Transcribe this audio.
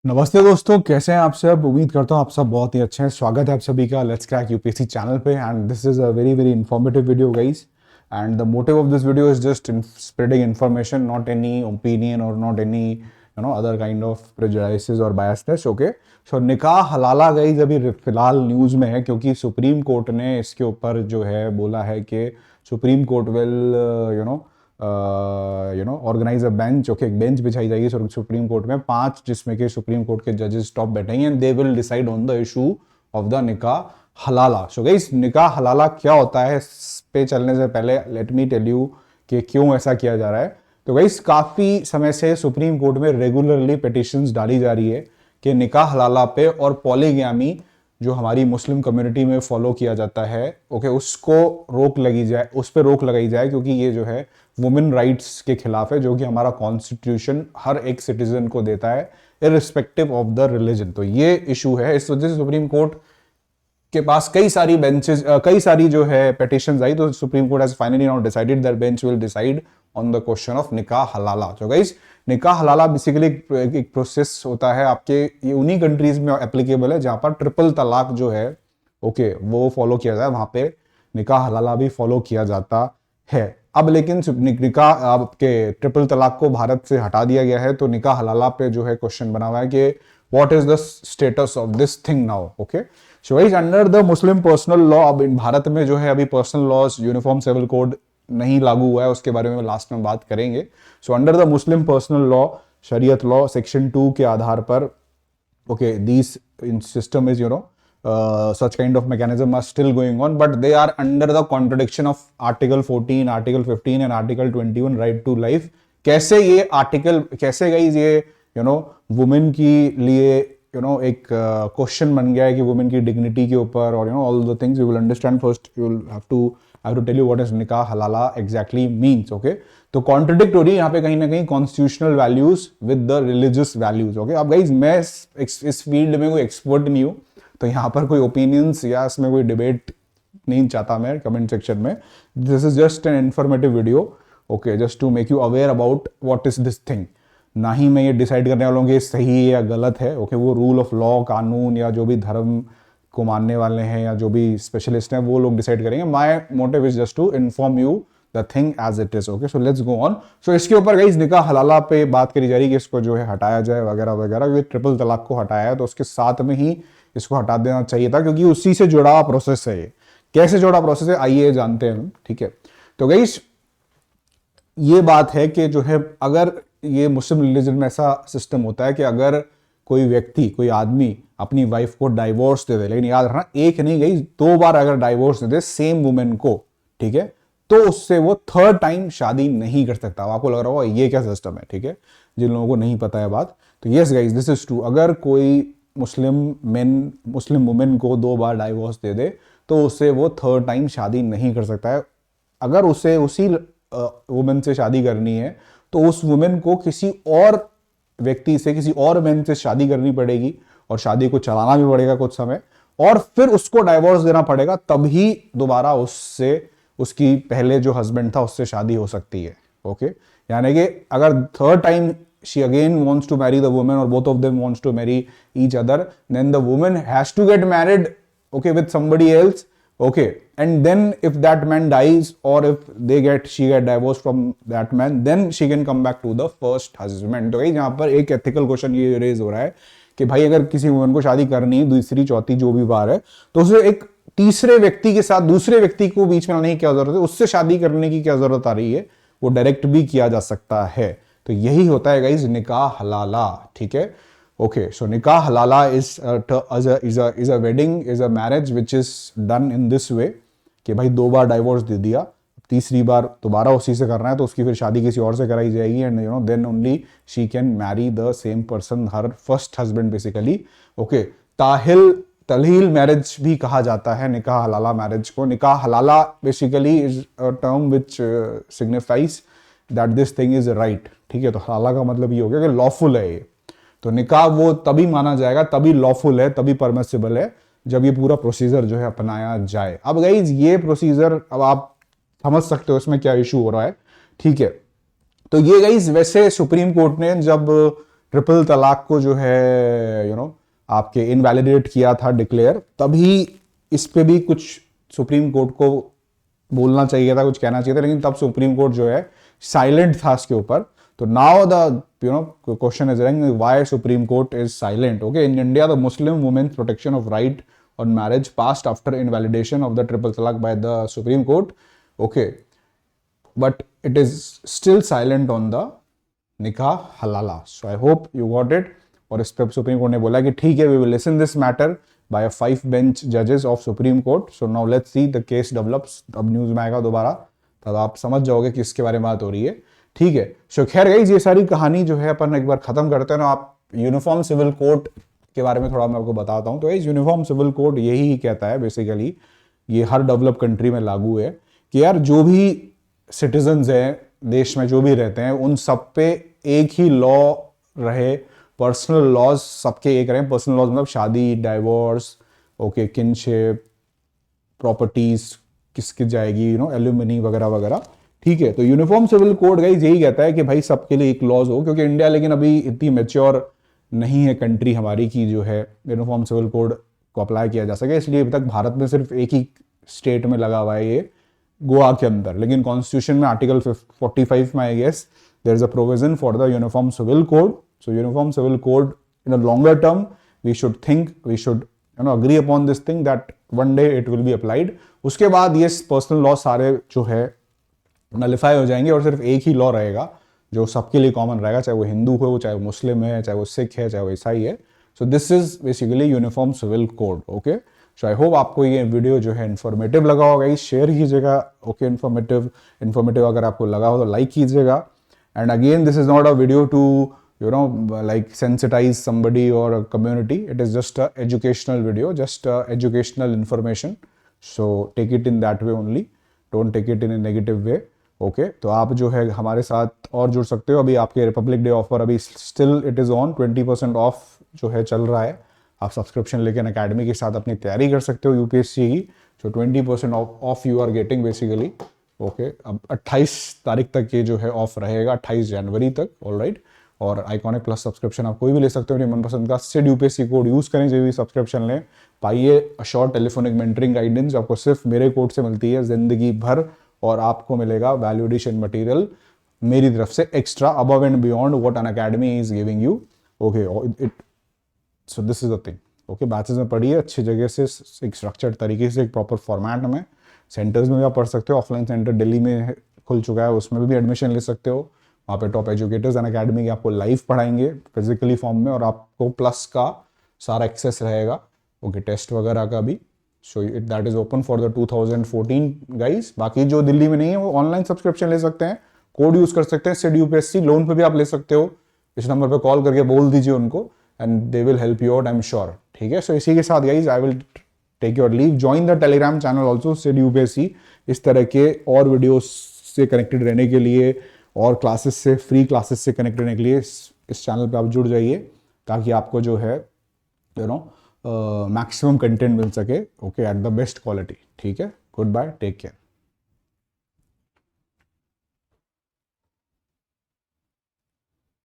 नमस्ते दोस्तों, कैसे हैं आप सब। उम्मीद करता हूँ आप सब बहुत ही अच्छे हैं। स्वागत है आप सभी का लेट्स क्रैक यूपीएससी चैनल पे and this is a very very informative video guys. And the motive of this video is just spreading information, not any opinion और not any other kind of prejudices और biasness. Okay, so nikah halala guys अभी फिलहाल news में है क्योंकि supreme court ने इसके ऊपर जो है बोला है कि supreme court will organize a bench. Okay, एक बेंच बिछाई जाएगी सुप्रीम कोर्ट में 5, जिसमें कि सुप्रीम कोर्ट के जजेस टॉप बैठेंगे and they will decide on the issue of the nikah halala. So guys, निकाह हलाला क्या होता है इस पे चलने से पहले लेट मी टेल यू कि क्यों ऐसा किया जा रहा है। तो गाइस, काफी समय से सुप्रीम कोर्ट में रेगुलरली पिटिशंस डाली जा रही है कि निकाह हलाला पे और पॉलीगैमी जो हमारी मुस्लिम कम्युनिटी में फॉलो किया जाता है, ओके, उसको रोक लगी जाए, उस पर रोक लगाई जाए क्योंकि ये जो है वुमेन राइट्स के खिलाफ है, जो कि हमारा कॉन्स्टिट्यूशन हर एक सिटीजन को देता है इररिस्पेक्टिव ऑफ द रिलीजन। तो ये इशू है, इस वजह से सुप्रीम कोर्ट के पास कई सारी बेंचेस, कई सारी जो है पिटिशंस आई। तो supreme court has finally now decided that bench will decide on the question of निकाह हलाला। तो गाइस, निकाह हलाला बेसिकली एक प्रोसेस होता है आपके, ये उन्हीं कंट्रीज में एप्लीकेबल है जहां पर ट्रिपल तलाक जो है, ओके, वो फॉलो किया जाए, वहां पे निकाह हलाला भी फॉलो किया जाता है। अब लेकिन निकाह आपके ट्रिपल तलाक को भारत से हटा दिया गया है, तो निकाह हलाला पे जो है क्वेश्चन बना हुआ है कि what is the status of this thing now. Okay, so guys, under the Muslim personal law, अब इन भारत में जो है अभी personal laws uniform civil code नहीं लागू हुआ है, उसके बारे में लास्ट में बात करेंगे। So under the Muslim personal law, शरीयत लॉ सेक्शन 2 के आधार पर, okay, these in system is such kind of mechanism are still going on, but they are under the contradiction of article 14, article 15 and article 21 right to life। कैसे ये article, कैसे guys ये women की लिए एक question बन गया है कि वुमेन की डिग्निटी के ऊपर, और all the things you will understand. First you will have to tell you what is निकाह हलाला एग्जैक्टली मीन्स। ओके, तो कॉन्ट्रडिक्ट हो रही है यहाँ पे कहीं ना कहीं constitutional values with the religious values. Okay, अब गाइज मैं इस फील्ड में कोई एक्सपर्ट नहीं हूँ, तो यहाँ पर कोई ओपिनियंस या इसमें कोई डिबेट नहीं चाहता मैं कमेंट सेक्शन में। This is just an informative video, okay, just to make you aware about what is this thing. ना ही मैं ये डिसाइड करने वाला हूँ कि सही है या गलत है। ओके, वो रूल ऑफ लॉ, कानून या जो भी धर्म को मानने वाले हैं या जो भी स्पेशलिस्ट हैं वो लोग डिसाइड करेंगे। My motive is just to inform you the thing as it is. Okay, so let's go on. So इसके ऊपर गाइस निकाह हलाला पे बात करी जा रही है कि इसको जो है हटाया जाए वगैरह वगैरह, क्योंकि ट्रिपल तलाक को हटाया है तो उसके साथ में ही इसको हटा देना चाहिए था, क्योंकि उसी से जुड़ा प्रोसेस है ये। कैसे जुड़ा प्रोसेस है आइए जानते हैं, ठीक है। तो गाइस, ये बात है कि जो है, अगर ये मुस्लिम रिलीजन में ऐसा सिस्टम होता है कि अगर कोई व्यक्ति, कोई आदमी अपनी वाइफ को डाइवोर्स दे दे, लेकिन याद रखना एक नहीं गई 2 बार अगर डाइवोर्स दे दे सेम वुमेन को, ठीक है, तो उससे वो थर्ड टाइम शादी नहीं कर सकता। आपको लग रहा होगा ये क्या सिस्टम है, ठीक है, जिन लोगों को नहीं पता है बात, तो yes guys, this is true. अगर कोई मुस्लिम वुमेन को 2 बार डाइवोर्स दे दे तो उससे वो थर्ड टाइम शादी नहीं कर सकता है। अगर उसे उसी वुमेन से शादी करनी है तो उस वुमेन को किसी और व्यक्ति से, किसी और मैन से शादी करनी पड़ेगी और शादी को चलाना भी पड़ेगा कुछ समय, और फिर उसको डाइवोर्स देना पड़ेगा, तभी दोबारा उससे, उसकी पहले जो हस्बैंड था उससे शादी हो सकती है। ओके, यानी कि अगर third time she again wants to marry the woman or both of them wants to marry each other, then the woman has to get married, okay, with somebody else, okay, and then if that man dies or if she get divorced from that man, then she can come back to the first husband। तो यहाँ पर एक ethical question ये raise हो रहा है कि भाई अगर किसी वुमन को शादी करनी है दूसरी चौथी जो भी बार है, तो उसे एक तीसरे व्यक्ति के साथ, दूसरे व्यक्ति को बीच में लाने की क्या जरूरत है, उससे शादी करने की क्या जरूरत आ रही है, वो डायरेक्ट भी किया जा सकता है। तो यही होता है गाइस निकाह हलाला, ठीक है। Okay, so nikah halala is a wedding, is a marriage which is done in this way कि भाई 2 बार डाइवोर्स दे दिया, तीसरी बार दोबारा उसी से करना है तो उसकी फिर शादी किसी और से कराई जाएगी, and then only she can marry the same person, her first husband basically. Okay, तलहील मैरिज भी कहा जाता है निकाह हलाला मैरिज को। Nikah halala basically is a term which signifies that this thing is right, ठीक है। तो हलाला का मतलब ये हो गया कि लॉफुल है ये। तो निकाह वो तभी माना जाएगा, तभी लॉफुल है, तभी परमिसिबल है जब ये पूरा प्रोसीजर जो है अपनाया जाए। अब गाइज ये प्रोसीजर, अब आप समझ सकते हो इसमें क्या इशू हो रहा है, ठीक है। तो ये गाइज वैसे सुप्रीम कोर्ट ने जब ट्रिपल तलाक को जो है आपके इनवैलिडेट किया था डिक्लेयर, तभी इस पे भी कुछ सुप्रीम कोर्ट को बोलना चाहिए था, कुछ कहना चाहिए था, लेकिन तब सुप्रीम कोर्ट जो है साइलेंट था इसके ऊपर. तो now the question is running, why Supreme Court is silent. Okay, in India the Muslim women's protection of right on marriage passed after invalidation of the triple talaq by the Supreme Court. Okay, but it is still silent on the nikah halala. So I hope you got it. और इस पर supreme court ने बोला कि ठीक है, we will listen this matter by 5 bench जजेस of Supreme Court. So now let's see the case develops. अब न्यूज में आएगा दोबारा, तब आप समझ जाओगे कि किसके बारे में बात हो रही है. ठीक है. सो खैर गाइस, ये सारी कहानी जो है अपन एक बार खत्म करते हैं ना. आप यूनिफॉर्म सिविल कोड के बारे में थोड़ा मैं आपको बताता हूं. तो गाइस, यूनिफॉर्म सिविल कोड यही कहता है बेसिकली, ये हर डेवलप कंट्री में लागू है कि यार जो भी सिटीजन्स हैं देश में, जो भी रहते हैं, उन सब पे एक ही लॉ रहे. पर्सनल लॉज सबके एक रहे. पर्सनल लॉज मतलब शादी, डाइवोर्स, ओके, किनशिप, प्रॉपर्टीज किसकी जाएगी, एल्यूमिनी वगैरह वगैरह. ठीक है. तो यूनिफॉर्म सिविल कोड गाइस यही कहता है कि भाई सबके लिए एक लॉज हो, क्योंकि इंडिया लेकिन अभी इतनी मैच्योर नहीं है कंट्री हमारी की जो है यूनिफॉर्म सिविल कोड को अप्लाई किया जा सके. इसलिए अभी तक भारत में सिर्फ एक ही स्टेट में लगा हुआ है ये, गोवा के अंदर. लेकिन कॉन्स्टिट्यूशन में आर्टिकल 45 में I guess there is a provision for the uniform civil code. So uniform civil code in a longer term we should agree upon this thing that one day it will be applied. उसके बाद ये personal law सारे जो है nullify हो जाएंगे और सिर्फ एक ही लॉ रहेगा जो सबके लिए कॉमन रहेगा, चाहे वो हिंदू हो, चाहे वो मुस्लिम है, चाहे वो सिख है, चाहे वो ईसाई है. So this is basically uniform civil code. Okay, so I hope आपको ये वीडियो जो है इन्फॉर्मेटिव लगा होगा. शेयर कीजिएगा. ओके, इन्फॉर्मेटिव अगर आपको लगा हो तो लाइक कीजिएगा. And again, this is not a video to like sensitize somebody or a community. It is just a educational video, just educational information. So take it in that way only. Don't take it in a negative way. Okay, तो आप जो है हमारे साथ और जुड़ सकते हो. अभी आपके रिपब्लिक डे ऑफर अभी still it is on. 20% of जो है चल रहा है. आप सब्सक्रिप्शन लेके अकेडमी के साथ अपनी तैयारी कर सकते हो यूपीएससी की. So 20% of you are getting basically. Okay, अब 28 तारीख तक ये जो है ऑफ रहेगा, 28 जनवरी तक. All right. और आइकॉनिक प्लस सब्सक्रिप्शन आप कोई भी ले सकते हो अपनी मनपसंद का. सिड यूपीएससी कोड यूज करें, जो भी सब्सक्रिप्शन लें. पाइए शॉर्ट टेलीफोनिक मेंटरिंग गाइडेंस, आपको सिर्फ मेरे कोड से मिलती है जिंदगी भर. और आपको मिलेगा वैल्यू एडिशन मटेरियल मेरी तरफ से extra, above and beyond what Unacademy is giving you. Okay, so this is the thing. Okay, batches में पढ़िए अच्छी जगह से, एक स्ट्रक्चर्ड तरीके से, एक प्रॉपर फॉर्मेट में. सेंटर्स में भी आप पढ़ सकते हो. ऑफलाइन सेंटर दिल्ली में खुल चुका है, उसमें भी एडमिशन ले सकते हो. वहाँ पे टॉप एजुकेटर्स अनअकैडमी के आपको लाइव पढ़ाएंगे फिजिकली फॉर्म में, और आपको प्लस का सारा एक्सेस रहेगा. ओके, टेस्ट वगैरह का भी. So that is open for the 2014 guys. बाकी जो दिल्ली में नहीं है वो ऑनलाइन सब्सक्रिप्शन ले सकते हैं, कोड यूज कर सकते हैं. सिड यूपीएससी लोन पे भी आप ले सकते हो. इस नंबर पे कॉल करके बोल दीजिए उनको and they will help you out, I am sure. ठीक है. सो इसी के साथ guys I will take your leave. Join the Telegram channel also, Sid UPSC. इस तरह के और वीडियोज से कनेक्टेड रहने के लिए और क्लासेस से, फ्री क्लासेस से कनेक्ट रहने के लिए इस चैनल पे आप जुड़ जाइए, ताकि आपको जो है मैक्सिमम कंटेंट मिल सके. Okay, at the best quality. ठीक है. Good bye, take care.